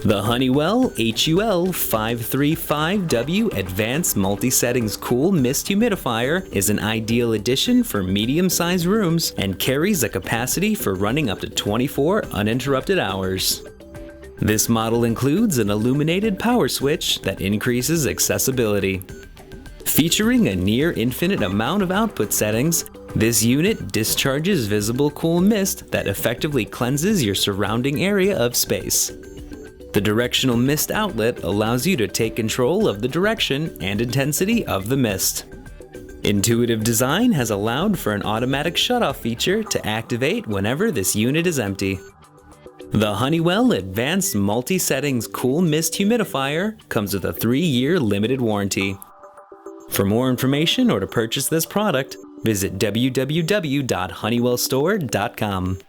The Honeywell HUL535W Advanced Multi-Settings Cool Mist Humidifier is an ideal addition for medium-sized rooms and carries a capacity for running up to 24 uninterrupted hours. This model includes an illuminated power switch that increases accessibility. Featuring a near infinite amount of output settings, this unit discharges visible cool mist that effectively cleanses your surrounding area of space. The directional mist outlet allows you to take control of the direction and intensity of the mist. Intuitive design has allowed for an automatic shutoff feature to activate whenever this unit is empty. The Honeywell Advanced Multi-Settings Cool Mist Humidifier comes with a 3-year limited warranty. For more information or to purchase this product, visit www.honeywellstore.com.